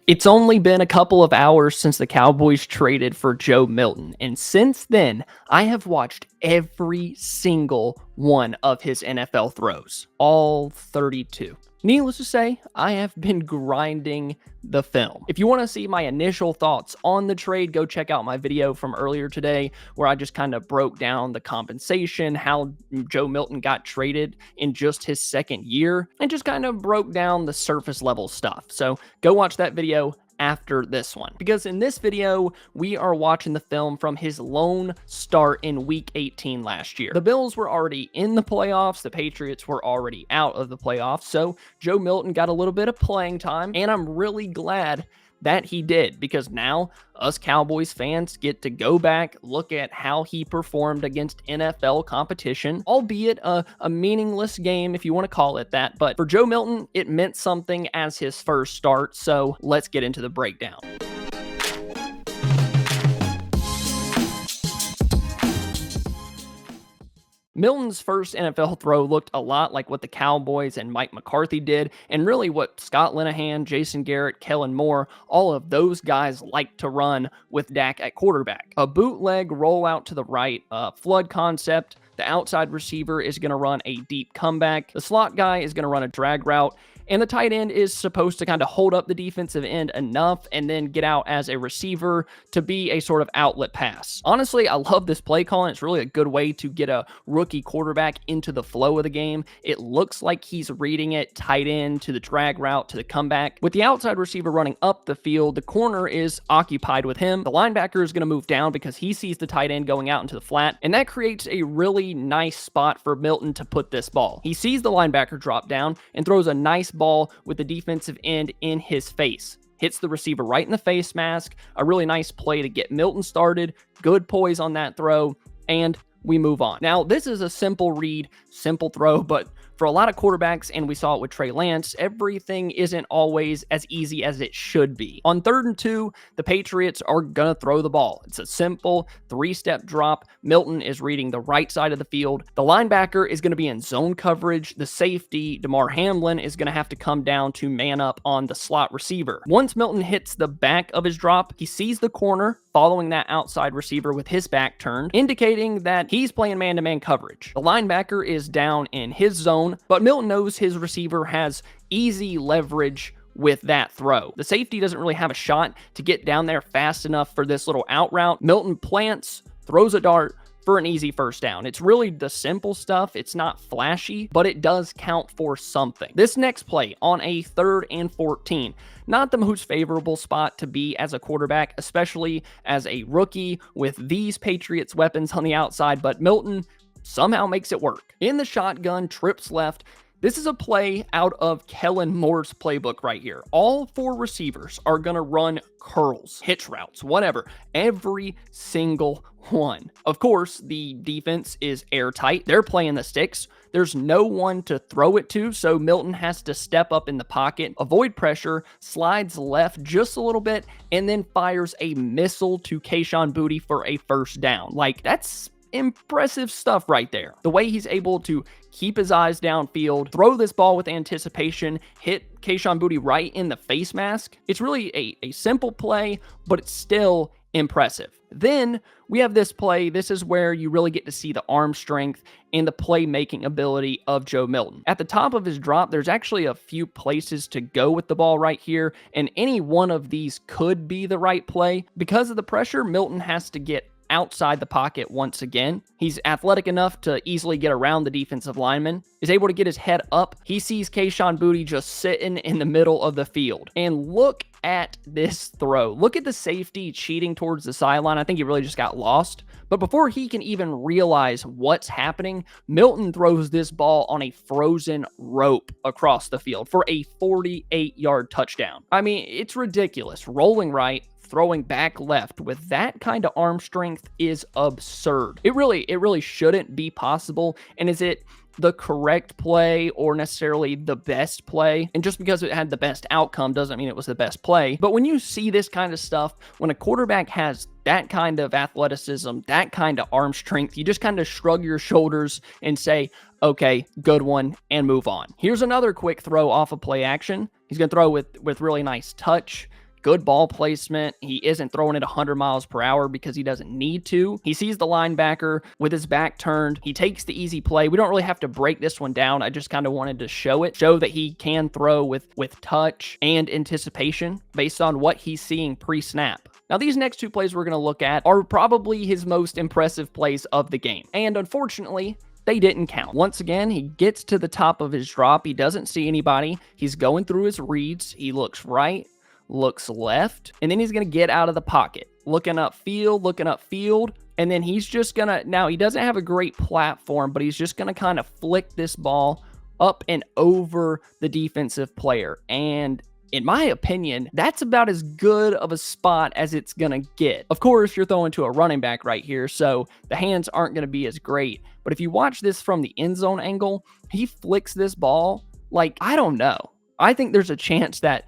It's only been a couple of hours since the Cowboys traded for Joe Milton, and since then, I have watched every single one of his NFL throws, all 32. Needless to say, I have been grinding the film. If you want to see my initial thoughts on the trade, go check out my video from earlier today where I just kind of broke down the compensation, how Joe Milton got traded in just his second year, and just kind of broke down the surface level stuff. So go watch that video after this one, because in this video we are watching the film from his lone start in week 18 last year. The Bills were already in the playoffs, the Patriots were already out of the playoffs, so Joe Milton got a little bit of playing time, and I'm really glad that he did, because now us Cowboys fans get to go back, look at how he performed against NFL competition, albeit a meaningless game if you want to call it that. But for Joe Milton, it meant something as his first start, so let's get into the breakdown. Milton's first NFL throw looked a lot like what the Cowboys and Mike McCarthy did, and really what Scott Linehan, Jason Garrett, Kellen Moore, all of those guys like to run with Dak at quarterback. A bootleg rollout to the right, a flood concept. The outside receiver is going to run a deep comeback. The slot guy is going to run a drag route. And the tight end is supposed to kind of hold up the defensive end enough and then get out as a receiver to be a sort of outlet pass. Honestly, I love this play call, and it's really a good way to get a rookie quarterback into the flow of the game. It looks like he's reading it tight end to the drag route to the comeback. With the outside receiver running up the field, the corner is occupied with him. The linebacker is going to move down because he sees the tight end going out into the flat, and that creates a really nice spot for Milton to put this ball. He sees the linebacker drop down and throws a nice ball with the defensive end in his face. Hits the receiver right in the face mask. A really nice play to get Milton started. Good poise on that throw, and we move on. Now, this is a simple read, simple throw, but for a lot of quarterbacks, and we saw it with Trey Lance, everything isn't always as easy as it should be. On 3rd and 2, the Patriots are going to throw the ball. It's a simple 3-step drop. Milton is reading the right side of the field. The linebacker is going to be in zone coverage. The safety, Damar Hamlin, is going to have to come down to man up on the slot receiver. Once Milton hits the back of his drop, he sees the corner following that outside receiver with his back turned, indicating that he's playing man-to-man coverage. The linebacker is down in his zone, but Milton knows his receiver has easy leverage with that throw. The safety doesn't really have a shot to get down there fast enough for this little out route. Milton plants, throws a dart for an easy first down. It's really the simple stuff. It's not flashy, but it does count for something. This next play on a 3rd and 14, not the most favorable spot to be as a quarterback, especially as a rookie with these Patriots weapons on the outside, but Milton somehow makes it work. In the shotgun, trips left. This is a play out of Kellen Moore's playbook right here. All 4 receivers are going to run curls, hitch routes, whatever, every single one. Of course, the defense is airtight. They're playing the sticks. There's no one to throw it to, so Milton has to step up in the pocket, avoid pressure, slides left just a little bit, and then fires a missile to Kayshon Boutte for a first down. Like, that's impressive stuff right there. The way he's able to keep his eyes downfield, throw this ball with anticipation, hit Kayshon Boutte right in the face mask. It's really a simple play, but it's still impressive. Then we have this play. This is where you really get to see the arm strength and the playmaking ability of Joe Milton. At the top of his drop, there's actually a few places to go with the ball right here, and any one of these could be the right play. Because of the pressure, Milton has to get outside the pocket once again. He's athletic enough to easily get around the defensive lineman, is able to get his head up. He sees Kayshon Boutte just sitting in the middle of the field. And look at this throw. Look at the safety cheating towards the sideline. I think he really just got lost. But before he can even realize what's happening, Milton throws this ball on a frozen rope across the field for a 48-yard touchdown. I mean, it's ridiculous. Rolling right, throwing back left with that kind of arm strength is absurd. It really shouldn't be possible. And is it the correct play or necessarily the best play? And just because it had the best outcome doesn't mean it was the best play. But when you see this kind of stuff, when a quarterback has that kind of athleticism, that kind of arm strength, you just kind of shrug your shoulders and say, okay, good one, and move on. Here's another quick throw off of play action. He's going to throw with really nice touch. good ball placement. He isn't throwing it 100 miles per hour because he doesn't need to. He sees the linebacker with his back turned. He takes the easy play. We don't really have to break this one down. I just kind of wanted to show that he can throw with touch and anticipation based on what he's seeing pre-snap. Now, these next two plays we're going to look at are probably his most impressive plays of the game. And unfortunately, they didn't count. Once again, he gets to the top of his drop. He doesn't see anybody. He's going through his reads. He looks right, looks left, and then he's going to get out of the pocket. Looking upfield, and then he's just going to, now he doesn't have a great platform, but he's just going to kind of flick this ball up and over the defensive player. And in my opinion, that's about as good of a spot as it's going to get. Of course, you're throwing to a running back right here, so the hands aren't going to be as great. But if you watch this from the end zone angle, he flicks this ball like, I don't know. I think there's a chance that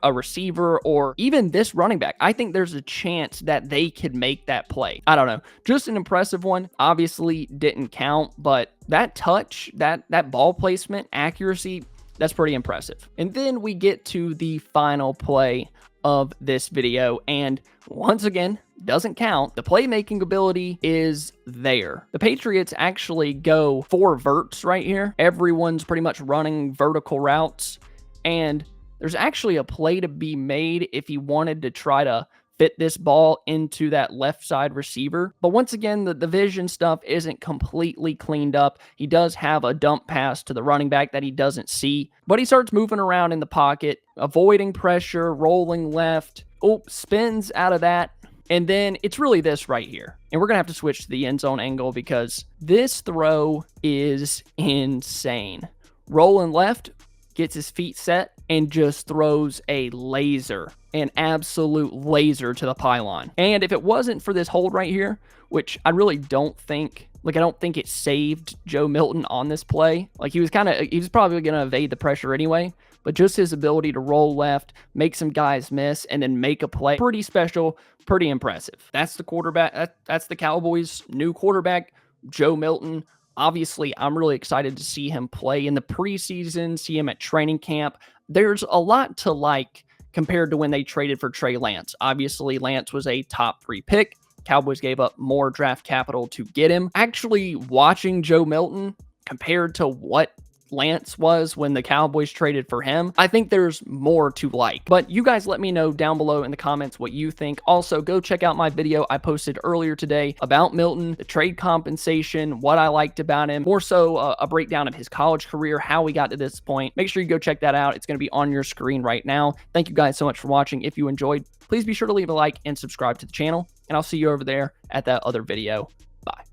a receiver or even this running back, I think there's a chance that they could make that play. I don't know. Just an impressive one. Obviously didn't count, but that touch, that ball placement, accuracy, that's pretty impressive. And then we get to the final play of this video, and once again, doesn't count. The playmaking ability is there. The Patriots actually go 4 verts right here. Everyone's pretty much running vertical routes, and there's actually a play to be made if he wanted to try to fit this ball into that left side receiver. But once again, the vision stuff isn't completely cleaned up. He does have a dump pass to the running back that he doesn't see, but he starts moving around in the pocket, avoiding pressure, rolling left. Oh, spins out of that. And then it's really this right here. And we're going to have to switch to the end zone angle because this throw is insane. Rolling left, gets his feet set, and just throws a laser, an absolute laser to the pylon. And if it wasn't for this hold right here, which I really don't think, I don't think it saved Joe Milton on this play. Like, he was probably going to evade the pressure anyway, but just his ability to roll left, make some guys miss, and then make a play, pretty special, pretty impressive. That's the quarterback. That's the Cowboys' new quarterback, Joe Milton. Obviously, I'm really excited to see him play in the preseason, see him at training camp. There's a lot to like compared to when they traded for Trey Lance. Obviously, Lance was a top 3 pick. Cowboys gave up more draft capital to get him. Actually, watching Joe Milton compared to what Lance was when the Cowboys traded for him, I think there's more to like. But you guys let me know down below in the comments what you think. Also, go check out my video I posted earlier today about Milton, the trade compensation, what I liked about him, more so a breakdown of his college career, how we got to this point. Make sure you go check that out. It's going to be on your screen right now. Thank you guys so much for watching. If you enjoyed, please be sure to leave a like and subscribe to the channel, and I'll see you over there at that other video.